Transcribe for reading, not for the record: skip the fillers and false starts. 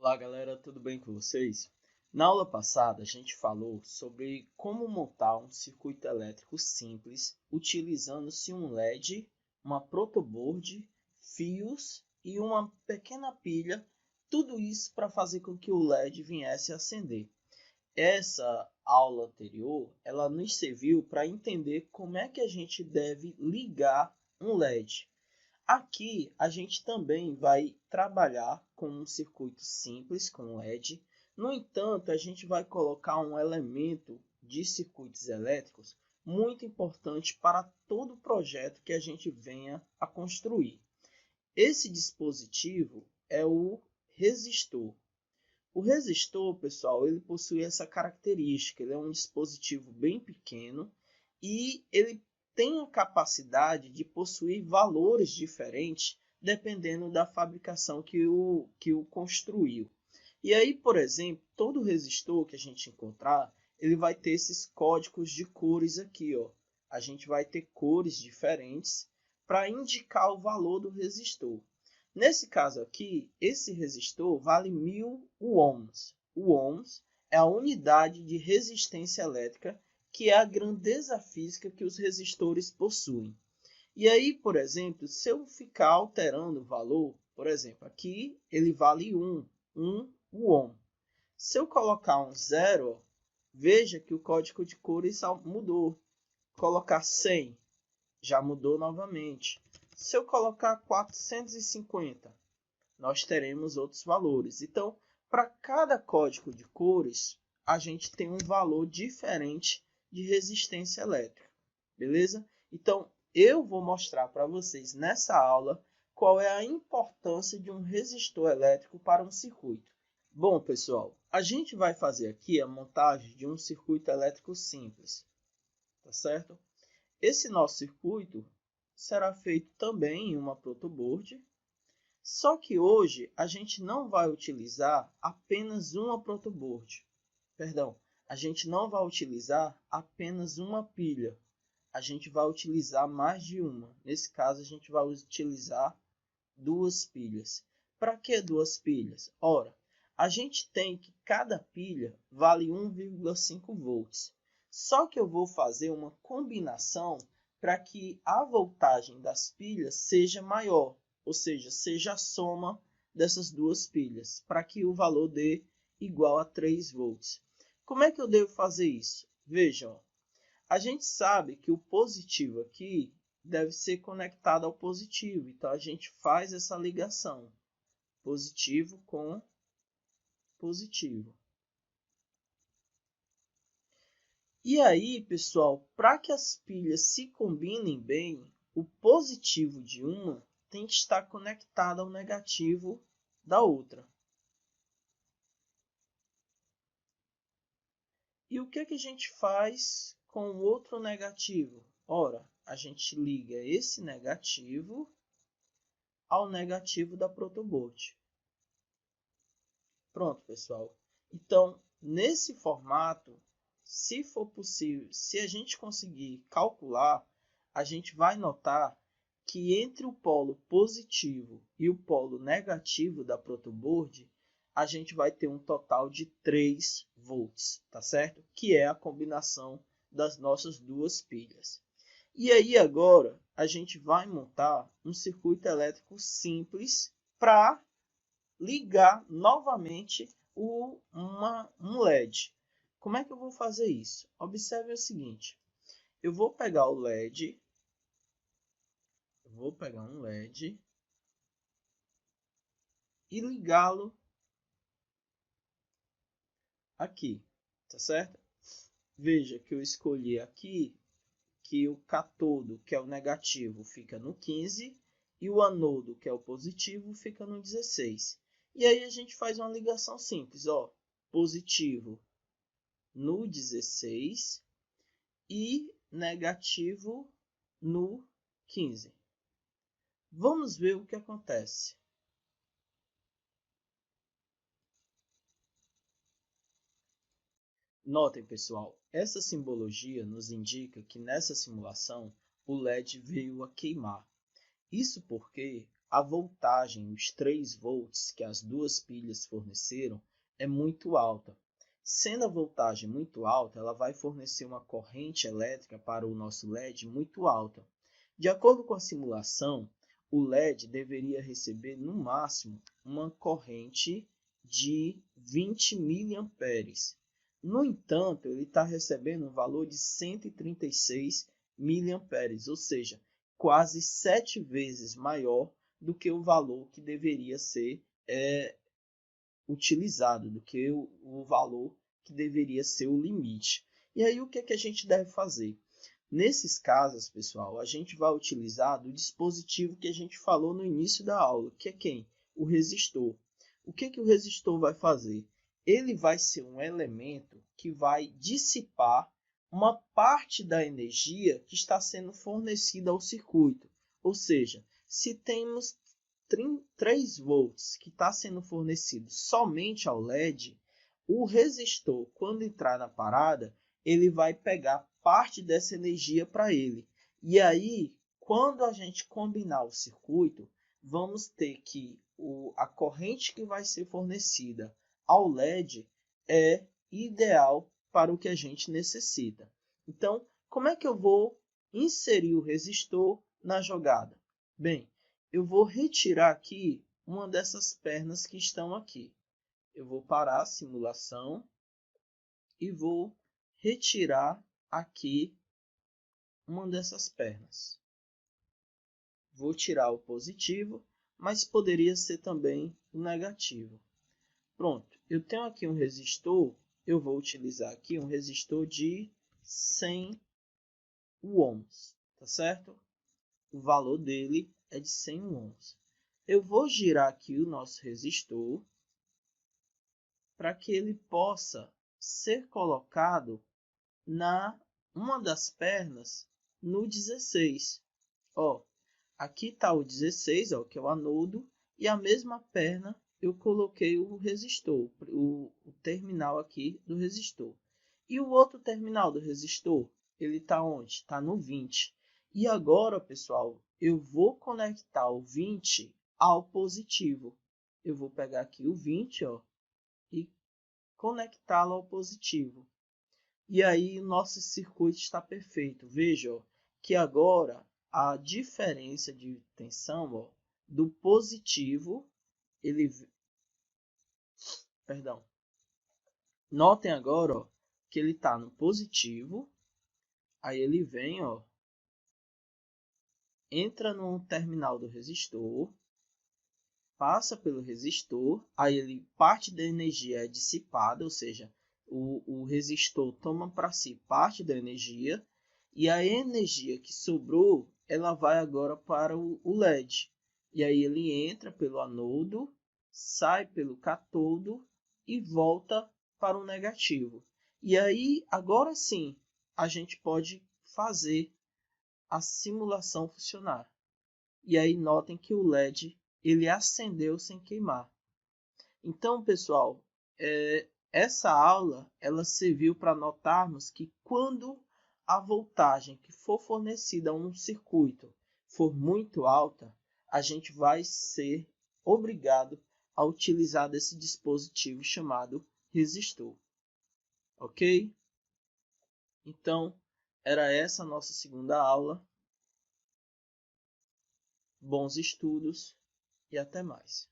Olá galera, tudo bem com vocês? Na aula passada a gente falou sobre como montar um circuito elétrico simples utilizando-se um LED, uma protoboard, fios e uma pequena pilha, tudo isso para fazer com que o LED viesse a acender. Essa aula anterior, ela nos serviu para entender como é que a gente deve ligar um LED. Aqui a gente também vai trabalhar com um circuito simples com LED. No entanto, a gente vai colocar um elemento de circuitos elétricos muito importante para todo o projeto que a gente venha a construir. Esse dispositivo é o resistor. O resistor, pessoal, ele possui essa característica, ele é um dispositivo bem pequeno e ele tem a capacidade de possuir valores diferentes dependendo da fabricação que o construiu. E aí, por exemplo, todo resistor que a gente encontrar, ele vai ter esses códigos de cores aqui, ó. A gente vai ter cores diferentes para indicar o valor do resistor. Nesse caso aqui, esse resistor vale 1000 ohms. O ohms é a unidade de resistência elétrica, que é a grandeza física que os resistores possuem. E aí, por exemplo, se eu ficar alterando o valor, por exemplo, aqui ele vale 1 ohm. Se eu colocar um zero, veja que o código de cores mudou. Colocar 100, já mudou novamente. Se eu colocar 450, nós teremos outros valores. Então, para cada código de cores, a gente tem um valor diferente de resistência elétrica, beleza? Então, eu vou mostrar para vocês nessa aula qual é a importância de um resistor elétrico para um circuito. Bom, pessoal, a gente vai fazer aqui a montagem de um circuito elétrico simples, tá certo? Esse nosso circuito será feito também em uma protoboard, só que hoje a gente não vai utilizar apenas uma protoboard. Perdão, a gente não vai utilizar apenas uma pilha. A gente vai utilizar mais de uma. Nesse caso, a gente vai utilizar duas pilhas. Para que duas pilhas? Ora, a gente tem que cada pilha vale 1,5 volts. Só que eu vou fazer uma combinação para que a voltagem das pilhas seja maior, ou seja, seja a soma dessas duas pilhas, para que o valor dê igual a 3 volts. Como é que eu devo fazer isso? Vejam, a gente sabe que o positivo aqui deve ser conectado ao positivo, então a gente faz essa ligação, positivo com positivo. E aí, pessoal, para que as pilhas se combinem bem, o positivo de uma tem que estar conectado ao negativo da outra. E o que a gente faz com o outro negativo? Ora, a gente liga esse negativo ao negativo da protoboard. Pronto, pessoal. Então, nesse formato, se for possível, se a gente conseguir calcular, a gente vai notar que entre o polo positivo e o polo negativo da protoboard, a gente vai ter um total de 3 volts, tá certo? Que é a combinação das nossas duas pilhas. E aí agora a gente vai montar um circuito elétrico simples para ligar novamente um LED. Como é que eu vou fazer isso? Observe o seguinte, eu vou pegar o LED, e ligá-lo aqui, tá certo? Veja que eu escolhi aqui que o catodo, que é o negativo, fica no 15 e o anodo, que é o positivo, fica no 16. E aí a gente faz uma ligação simples, ó, positivo no 16 e negativo no 15. Vamos ver o que acontece. Notem, pessoal, essa simbologia nos indica que nessa simulação o LED veio a queimar. Isso porque a voltagem, os 3 volts que as duas pilhas forneceram, é muito alta. Sendo a voltagem muito alta, ela vai fornecer uma corrente elétrica para o nosso LED muito alta. De acordo com a simulação, o LED deveria receber no máximo uma corrente de 20 miliamperes. No entanto, ele está recebendo um valor de 136 miliamperes, ou seja, quase 7 vezes maior do que o valor que deveria ser utilizado, do que o valor que deveria ser o limite. E aí o que é que a gente deve fazer? Nesses casos, pessoal, a gente vai utilizar do dispositivo que a gente falou no início da aula, que é quem? O resistor. O que que o resistor vai fazer? Ele vai ser um elemento que vai dissipar uma parte da energia que está sendo fornecida ao circuito. Ou seja, se temos 3 volts que está sendo fornecido somente ao LED, o resistor, quando entrar na parada, ele vai pegar parte dessa energia para ele. E aí, quando a gente combinar o circuito, vamos ter que a corrente que vai ser fornecida ao LED é ideal para o que a gente necessita. Então, como é que eu vou inserir o resistor na jogada? Bem, eu vou retirar aqui uma dessas pernas que estão aqui. Eu vou parar a simulação e vou retirar aqui uma dessas pernas. Vou tirar o positivo, mas poderia ser também o negativo. Pronto, eu tenho aqui um resistor, eu vou utilizar aqui um resistor de 100 ohms, tá certo? O valor dele é de 100 ohms. Eu vou girar aqui o nosso resistor para que ele possa ser colocado na uma das pernas no 16. Ó, aqui está o 16, ó, que é o anodo, e a mesma perna eu coloquei o resistor, o terminal aqui do resistor. E o outro terminal do resistor, ele está onde? Está no 20. E agora, pessoal, eu vou conectar o 20 ao positivo. Eu vou pegar aqui o 20, ó, e conectá-lo ao positivo. E aí, nosso circuito está perfeito. Veja, ó, que agora a diferença de tensão, ó, do positivo, perdão. Notem agora, ó, que ele está no positivo. Aí ele vem, ó, entra no terminal do resistor, passa pelo resistor, aí ele parte da energia é dissipada, ou seja, o resistor toma para si parte da energia, e a energia que sobrou, ela vai agora para o LED. E aí ele entra pelo anodo, sai pelo cátodo e volta para o negativo. E aí, agora sim, a gente pode fazer a simulação funcionar. E aí notem que o LED ele acendeu sem queimar. Então, pessoal, essa aula ela serviu para notarmos que quando a voltagem que for fornecida a um circuito for muito alta, a gente vai ser obrigado a utilizar desse dispositivo chamado resistor. Ok? Então, era essa a nossa segunda aula. Bons estudos e até mais.